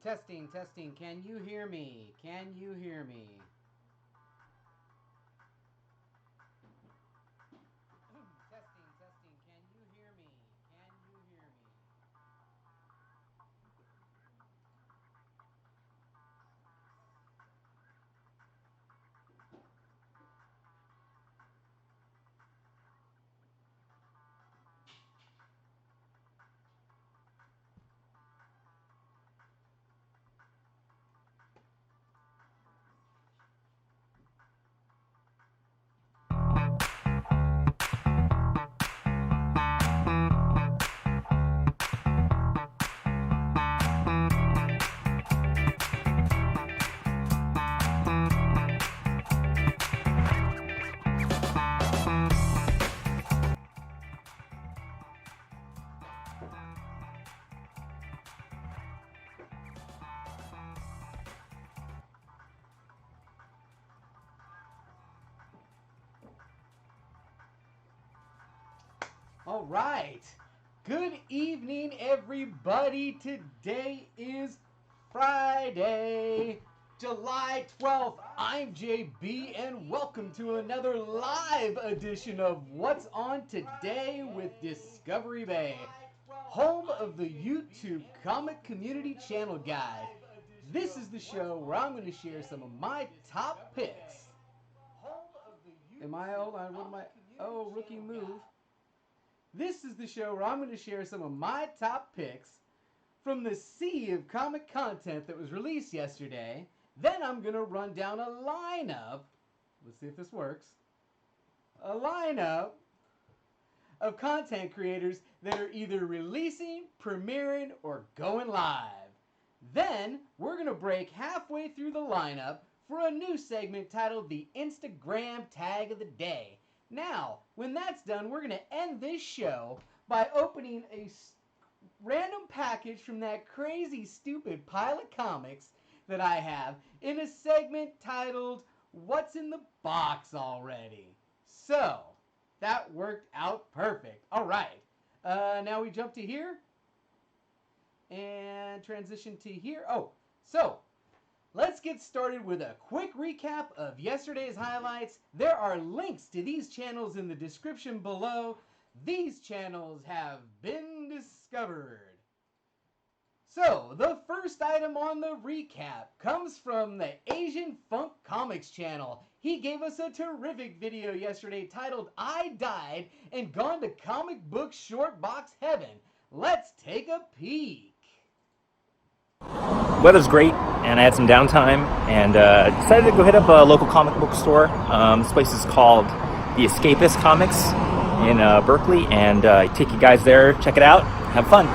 Testing, testing. Can you hear me? Can you hear me? Testing, testing. Can you hear me? Can you hear me? All right. Good evening, everybody. Today is Friday, July 12th. I'm JB, and welcome to another live edition of What's On Today with Discovery Bay, home of the YouTube Comic Community Channel Guide. This is the show where I'm going to share some of my top picks. Am I? Hold on. What am I? Oh, rookie move. This is the show where I'm going to share some of my top picks from the sea of comic content that was released yesterday. Then I'm going to run down a lineup. Let's see if this works. A lineup of content creators that are either releasing, premiering, or going live. Then we're going to break halfway through the lineup for a new segment titled the Instagram Tag of the Day. Now, when that's done, we're going to end this show by opening a random package from that crazy, stupid pile of comics that I have in a segment titled, What's in the Box Already? So, that worked out perfect. All right. Now we jump to here and transition to here. Oh, so let's get started with a quick recap of yesterday's highlights. There are links to these channels in the description below. These channels have been discovered. So, the first item on the recap comes from the Aznfunk Comics channel. He gave us a terrific video yesterday titled, I Died and Gone to Comic Book Short Box Heaven. Let's take a peek. Weather's great, and I had some downtime, and decided to go hit up a local comic book store. This place is called The Escapist Comics in Berkeley, and I take you guys there, check it out, have fun.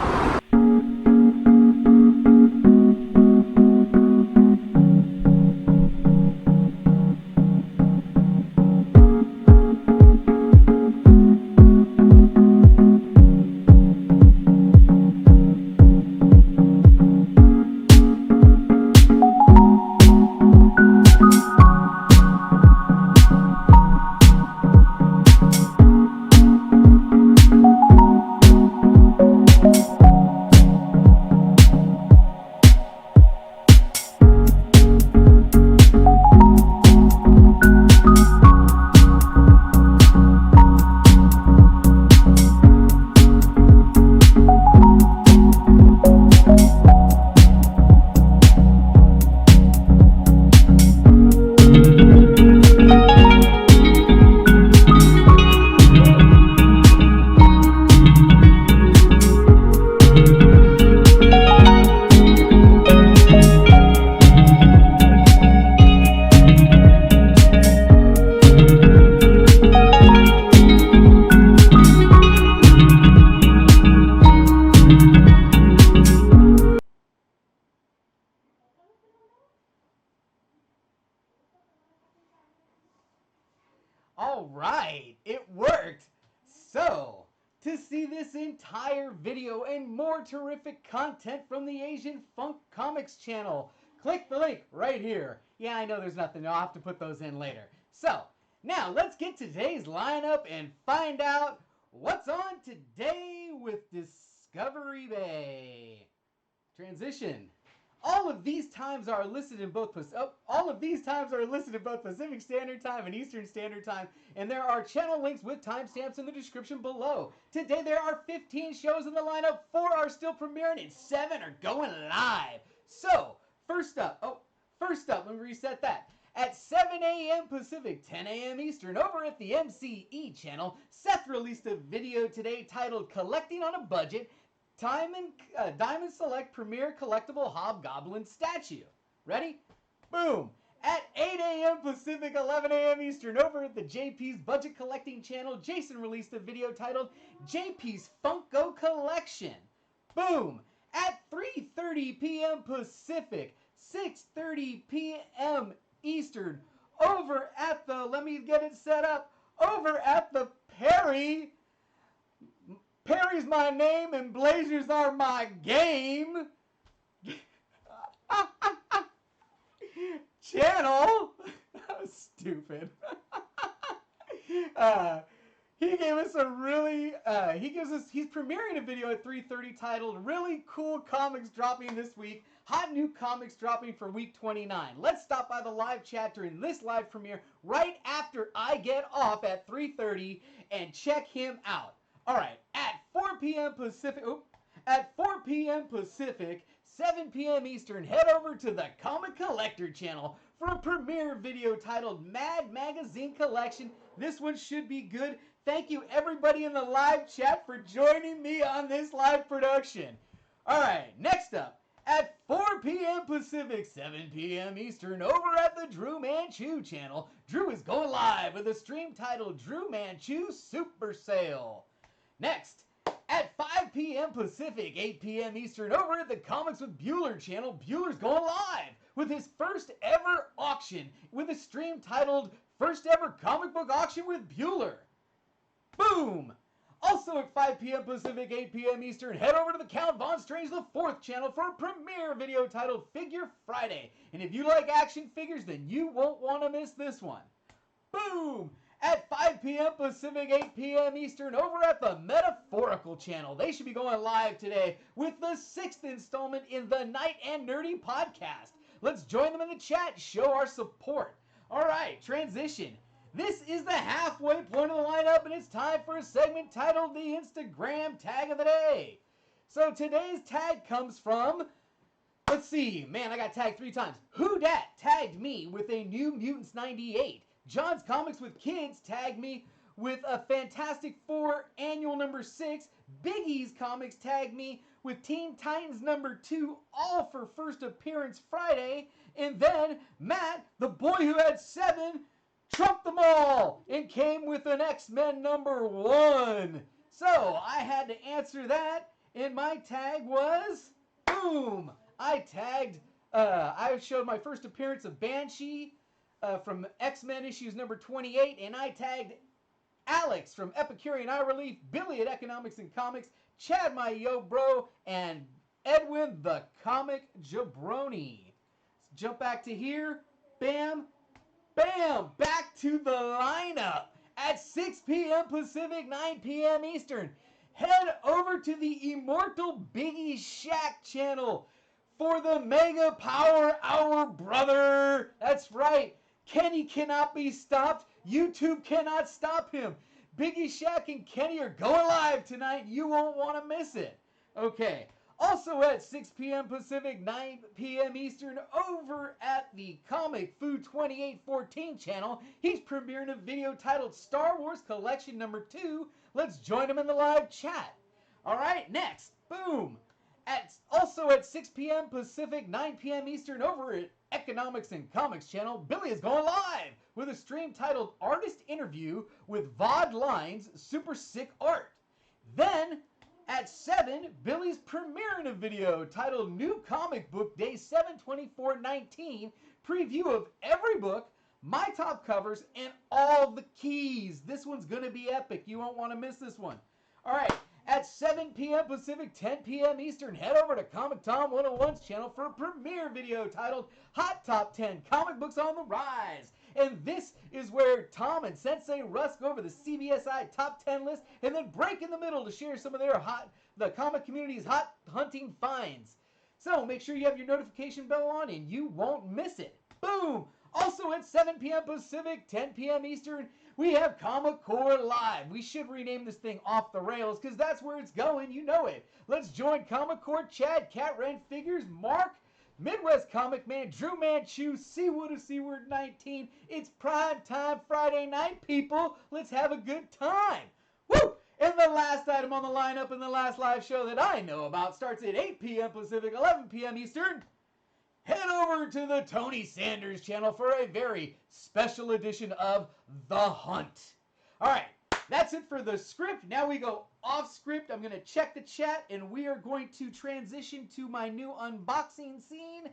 All right, it worked. So, to see this entire video and more terrific content from the Aznfunk Comics channel, click the link right here. Yeah, I know there's nothing. I'll have to put those in later. So, now let's get to today's lineup and find out what's on today with Discovery Bay. Transition. All of these times are listed in both Pacific Standard Time and Eastern Standard Time, and there are channel links with timestamps in the description below. Today there are 15 shows in the lineup, 4 are still premiering, and 7 are going live. So, first up, let me reset that. At 7 a.m. Pacific, 10 a.m. Eastern, over at the MCE channel, Seth released a video today titled Collecting on a Budget, Diamond Select Premier Collectible Hobgoblin Statue. Ready? Boom! At 8 a.m. Pacific, 11 a.m. Eastern, over at the JP's Budget Collecting channel, Jason released a video titled JP's Funko Collection. Boom! At 3:30 p.m. Pacific, 6:30 p.m. Eastern, over at the, let me get it set up, over at the Perry's my name and Blazers are my game channel. That was stupid. He gave us a really, he's premiering a video at 3:30 titled Really Cool Comics Dropping This Week. Hot new comics dropping for week 29. Let's stop by the live chat during this live premiere right after I get off at 3:30 and check him out. Alright, at 4 p.m. Pacific, 7 p.m. Eastern, head over to the Comic Collector channel for a premiere video titled Mad Magazine Collection. This one should be good. Thank you everybody in the live chat for joining me on this live production. Alright, next up, at 4 p.m. Pacific, 7 p.m. Eastern, over at the DruManchu channel, Drew is going live with a stream titled DruManchu Super Sale. Next, at 5 p.m. Pacific, 8 p.m. Eastern, over at the Comics with Bueller channel, Bueller's going live with his first ever auction with a stream titled First Ever Comic Book Auction with Bueller. Boom! Also at 5 p.m. Pacific, 8 p.m. Eastern, head over to the Count Von Strange the 4th channel for a premiere video titled Figure Friday. And if you like action figures, then you won't want to miss this one. Boom! At 5 p.m. Pacific, 8 p.m. Eastern, over at the Metaphorical channel. They should be going live today with the 6th installment in the Night and Nerdy podcast. Let's join them in the chat, show our support. Alright, transition. This is the halfway point of the lineup, and it's time for a segment titled the Instagram Tag of the Day. So today's tag comes from, let's see, man, I got tagged 3 times. Who Dat tagged me with a New Mutants 98. John's Comics with Kids tagged me with a Fantastic Four Annual number 6. Biggie's Comics tagged me with Teen Titans number 2, all for first appearance Friday. And then Matt, the boy who had 7, trumped them all and came with an X-Men number 1. So I had to answer that, and my tag was, boom! I showed my first appearance of Banshee from X-Men issues number 28, and I tagged Alex from Epicurean Eye Relief, Billy at Economics and Comics, Chad my yo bro, and Edwin the Comic Jabroni. Let's jump back to here. Bam, bam, back to the lineup at 6 p.m. Pacific, 9 p.m. Eastern. Head over to the Immortal Biggie Shack channel for the Mega Power Hour, brother. That's right. Kenny cannot be stopped. YouTube cannot stop him. Biggie Shack and Kenny are going live tonight. You won't want to miss it. Okay. Also at 6 p.m. Pacific, 9 p.m. Eastern, over at the Comic Food 2814 channel, he's premiering a video titled Star Wars Collection number 2. Let's join him in the live chat. All right, next, boom. Also at 6 p.m. Pacific, 9 p.m. Eastern, over at Economics and Comics channel, Billy is going live with a stream titled Artist Interview with Vod Lines Super Sick Art. Then, at 7, Billy's premiering a video titled New Comic Book Day 7/24/19, preview of every book, my top covers, and all the keys. This one's going to be epic. You won't want to miss this one. All right. At 7 p.m. Pacific, 10 p.m. Eastern, head over to Comic Tom 101's channel for a premiere video titled Hot Top 10 Comic Books on the Rise. And this is where Tom and Sensei Russ go over the CBSI Top 10 list and then break in the middle to share some of their the comic community's hot hunting finds. So make sure you have your notification bell on and you won't miss it. Boom! Also at 7 p.m. Pacific, 10 p.m. Eastern, we have Comic Core Live. We should rename this thing Off the Rails because that's where it's going. You know it. Let's join Comic Core Chad, Cat Ren Figures, Mark, Midwest Comic Man, DruManchu, Seawood of Seaward 19. It's prime time Friday night, people. Let's have a good time. Woo! And the last item on the lineup in the last live show that I know about starts at 8 p.m. Pacific, 11 p.m. Eastern. Head over to the Tony Sanders channel for a very special edition of The Hunt. All right, that's it for the script. Now we go off script. I'm going to check the chat, and we are going to transition to my new unboxing scene,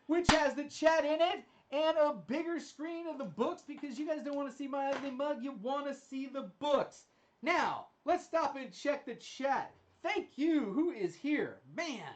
which has the chat in it and a bigger screen of the books because you guys don't want to see my ugly mug. You want to see the books. Now, let's stop and check the chat. Thank you. Who is here? Man.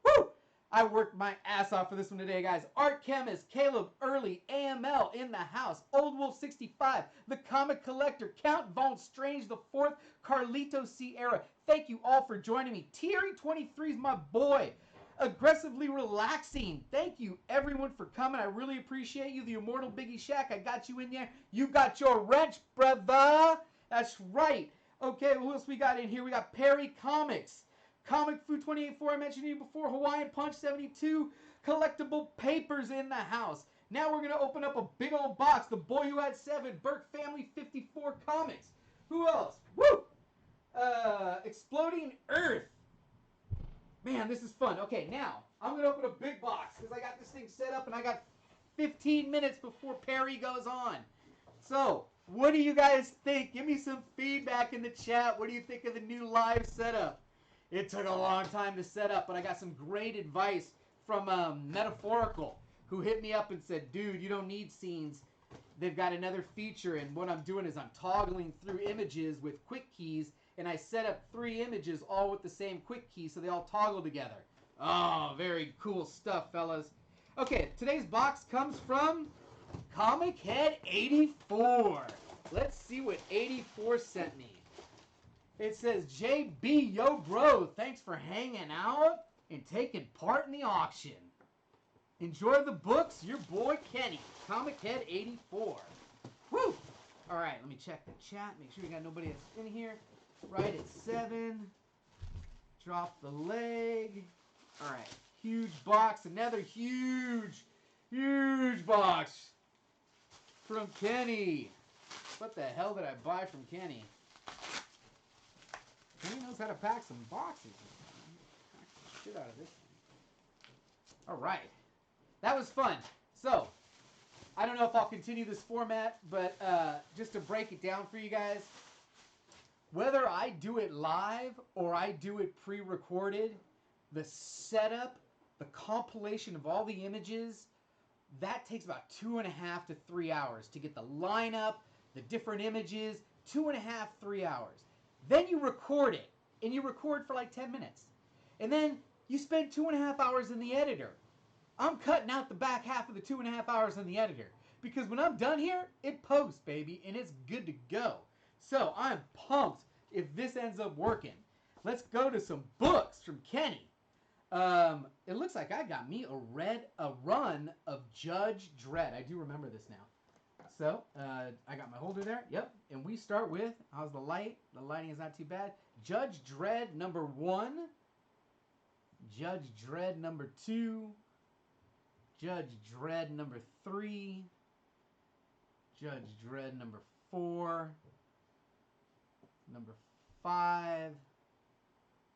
Woo! I worked my ass off for this one today, guys. Art Chemist, Caleb Early, AML in the house, Old Wolf 65, The Comic Collector, Count Von Strange the Fourth, Carlito Sierra. Thank you all for joining me. Thierry 23 is my boy. Aggressively Relaxing. Thank you, everyone, for coming. I really appreciate you. The Immortal Biggie Shack, I got you in there. You got your wrench, brother. That's right. Okay, who else we got in here? We got Perry Comics. Comic Food 28.4, I mentioned you before. Hawaiian Punch 72. Collectible Papers in the house. Now we're going to open up a big old box. The Boy Who Had 7. Burke Family 54 Comics. Who else? Woo! Exploding Earth. Man, this is fun. Okay, now I'm going to open a big box because I got this thing set up and I got 15 minutes before Perry goes on. So, what do you guys think? Give me some feedback in the chat. What do you think of the new live setup? It took a long time to set up, but I got some great advice from Metaphorical, who hit me up and said, dude, you don't need scenes. They've got another feature, and what I'm doing is I'm toggling through images with quick keys, and I set up 3 images all with the same quick key, so they all toggle together. Oh, very cool stuff, fellas. Okay, today's box comes from Comic Head 84. Let's see what 84 sent me. It says, JB, yo bro, thanks for hanging out and taking part in the auction. Enjoy the books, your boy Kenny. Comic Head 84. Woo! Alright, let me check the chat, make sure we got nobody that's in here. Right at 7. Drop the leg. Alright, huge box, another huge box from Kenny. What the hell did I buy from Kenny? Kenny knows how to pack some boxes. Pack the shit out of this thing. Alright. That was fun. So, I don't know if I'll continue this format, but just to break it down for you guys, whether I do it live or I do it pre-recorded, the setup, the compilation of all the images, that takes about 2.5 to 3 hours to get the lineup, the different images, 2.5, 3 hours. Then you record it, and you record for like 10 minutes. And then you spend 2.5 hours in the editor. I'm cutting out the back half of the 2.5 hours in the editor. Because when I'm done here, it posts, baby, and it's good to go. So I'm pumped if this ends up working. Let's go to some books from Kenny. It looks like I got me a run of Judge Dredd. I do remember this now. So, I got my holder there. Yep. And we start with, how's the light? The lighting is not too bad. Judge Dredd number 1. Judge Dredd number 2. Judge Dredd number 3. Judge Dredd number 4. Number 5.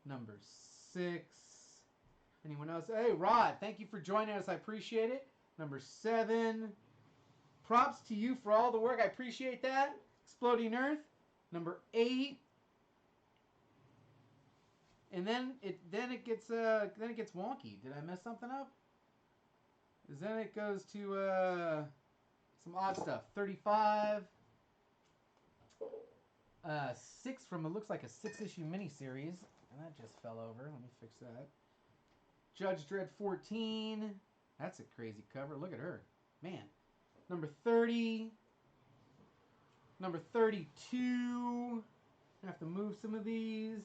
Number 6. Anyone else? Hey, Rod, thank you for joining us. I appreciate it. Number 7. Props to you for all the work. I appreciate that. Exploding Earth. Number 8. And then it gets wonky. Did I mess something up? Because then it goes to some odd stuff. 35. 6 from, it looks like a 6-issue miniseries. And that just fell over. Let me fix that. Judge Dredd 14. That's a crazy cover. Look at her. Man. Number 30. Number 32. I have to move some of these.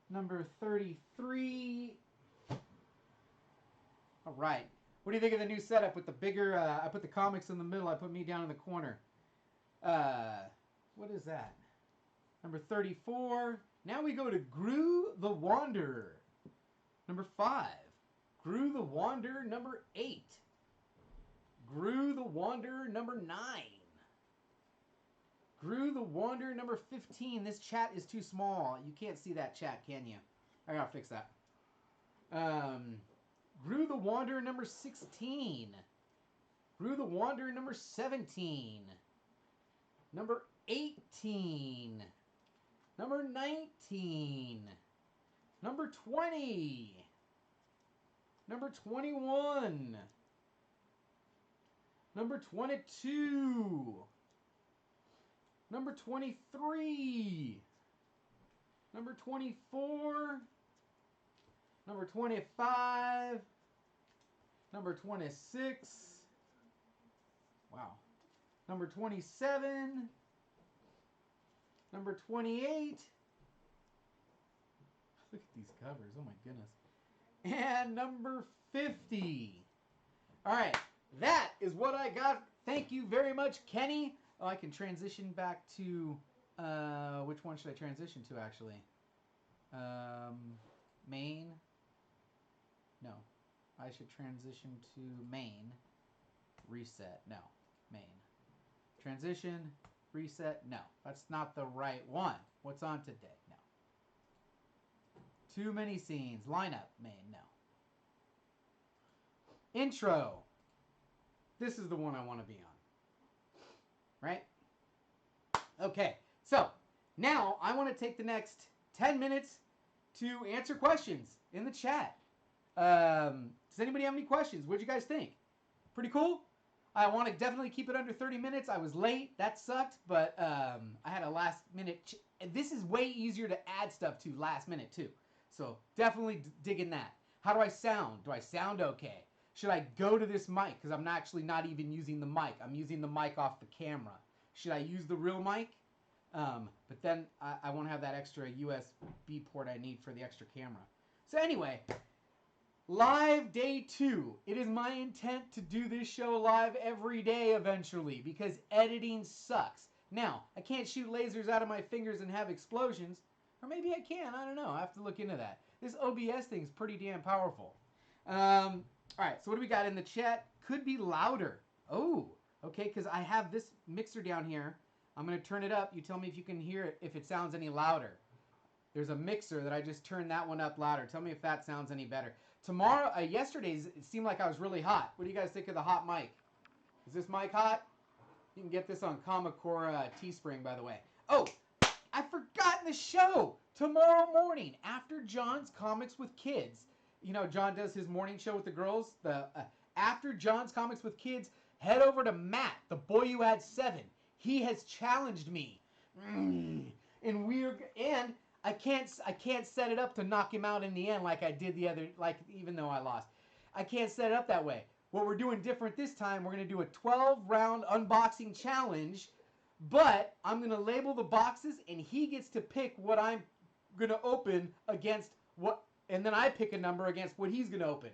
Number 33. All right. What do you think of the new setup with the bigger, I put the comics in the middle, I put me down in the corner. What is that? Number 34. Now we go to Gru the Wanderer. Number 5. Gru the Wanderer, number 8. Gru the Wanderer, number 9. Gru the Wanderer, number 15. This chat is too small. You can't see that chat, can you? I gotta fix that. Gru the Wanderer, number 16. Gru the Wanderer, number 17. Number 18. Number 19. Number 20. Number 21. Number 22. Number 23. Number 24. Number 25. Number 26. Wow. Number 27. Number 28. Look at these covers. Oh my goodness. And number 50. All right. That is what I got. Thank you very much, Kenny. Oh, I can transition back to, which one should I transition to, actually? Main? No. I should transition to main. Reset. No. Main. Transition. Reset. No. That's not the right one. What's on today? No. Too many scenes. Lineup. Main. No. Intro. This is the one I want to be on. Right? Okay. So, now I want to take the next 10 minutes to answer questions in the chat. Does anybody have any questions? What did you guys think? Pretty cool? I want to definitely keep it under 30 minutes. I was late. That sucked. But I had a last minute. This is way easier to add stuff to last minute too. So definitely digging that. How do I sound? Do I sound okay? Should I go to this mic? Because I'm actually not even using the mic. I'm using the mic off the camera. Should I use the real mic? But then I won't have that extra USB port I need for the extra camera. So anyway, live day 2. It is my intent to do this show live every day eventually because editing sucks. Now, I can't shoot lasers out of my fingers and have explosions. Or maybe I can. I don't know. I have to look into that. This OBS thing's pretty damn powerful. Alright, so what do we got in the chat? Could be louder. Oh, okay, because I have this mixer down here. I'm going to turn it up. You tell me if you can hear it, if it sounds any louder. There's a mixer that I just turned that one up louder. Tell me if that sounds any better. Tomorrow, yesterday's, it seemed like I was really hot. What do you guys think of the hot mic? Is this mic hot? You can get this on Comic Core Teespring, by the way. Oh, I forgot in the show. Tomorrow morning, after John's Comics with Kids. You know, John does his morning show with the girls. After John's Comics with Kids, head over to Matt, the boy you had 7. He has challenged me. And I can't set it up to knock him out in the end like I did the other, even though I lost. I can't set it up that way. What we're doing different this time, we're going to do a 12-round unboxing challenge, but I'm going to label the boxes, and he gets to pick what I'm going to open against what, and then I pick a number against what he's going to open.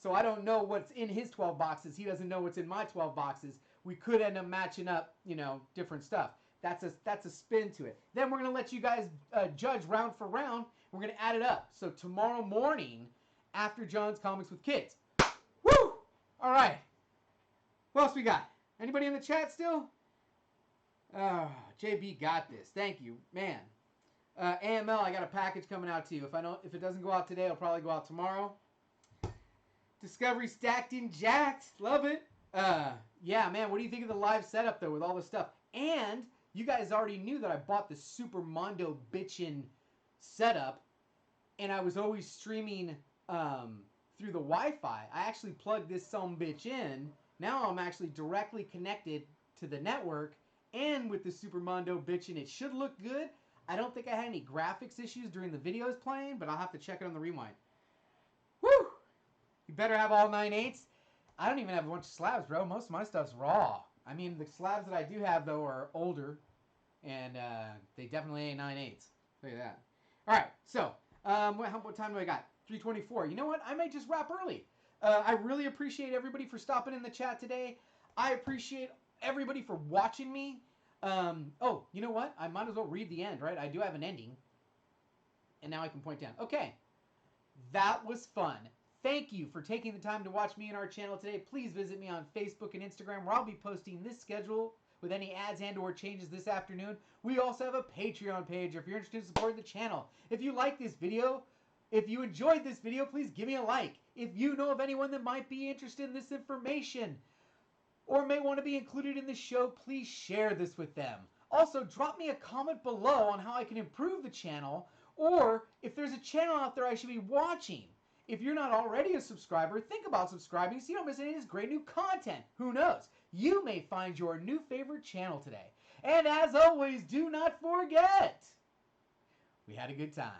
So I don't know what's in his 12 boxes. He doesn't know what's in my 12 boxes. We could end up matching up, different stuff. That's a spin to it. Then we're going to let you guys judge round for round. We're going to add it up. So tomorrow morning, after John's Comics with Kids. Woo! All right. What else we got? Anybody in the chat still? JB got this. Thank you. Man. AML, I got a package coming out to you. If it doesn't go out today, it'll probably go out tomorrow. Discovery stacked in jacked. Love it. Yeah, man, what do you think of the live setup, though, with all this stuff? And you guys already knew that I bought the Super Mondo bitchin' setup, and I was always streaming through the Wi-Fi. I actually plugged this sumbitch in. Now I'm actually directly connected to the network, and with the Super Mondo bitchin', it should look good. I don't think I had any graphics issues during the videos playing, but I'll have to check it on the rewind. Woo! You better have all 9/8. I don't even have a bunch of slabs, bro. Most of my stuff's raw. I mean, the slabs that I do have, though, are older, and they definitely ain't 9/8. Look at that. All right, so what time do I got? 3:24. You know what? I might just wrap early. I really appreciate everybody for stopping in the chat today. I appreciate everybody for watching me. Oh, you know what? I might as well read the end, right? I do have an ending. And now I can point down. Okay. That was fun. Thank you for taking the time to watch me and our channel today. Please visit me on Facebook and Instagram, where I'll be posting this schedule with any ads and or changes this afternoon. We also have a Patreon page if you're interested in supporting the channel. If you like this video, if you enjoyed this video, please give me a like. If you know of anyone that might be interested in this information or may want to be included in the show, please share this with them. Also, drop me a comment below on how I can improve the channel, or if there's a channel out there I should be watching. If you're not already a subscriber, think about subscribing so you don't miss any of this great new content. Who knows? You may find your new favorite channel today. And as always, do not forget, we had a good time.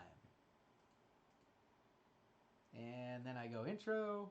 And then I go intro.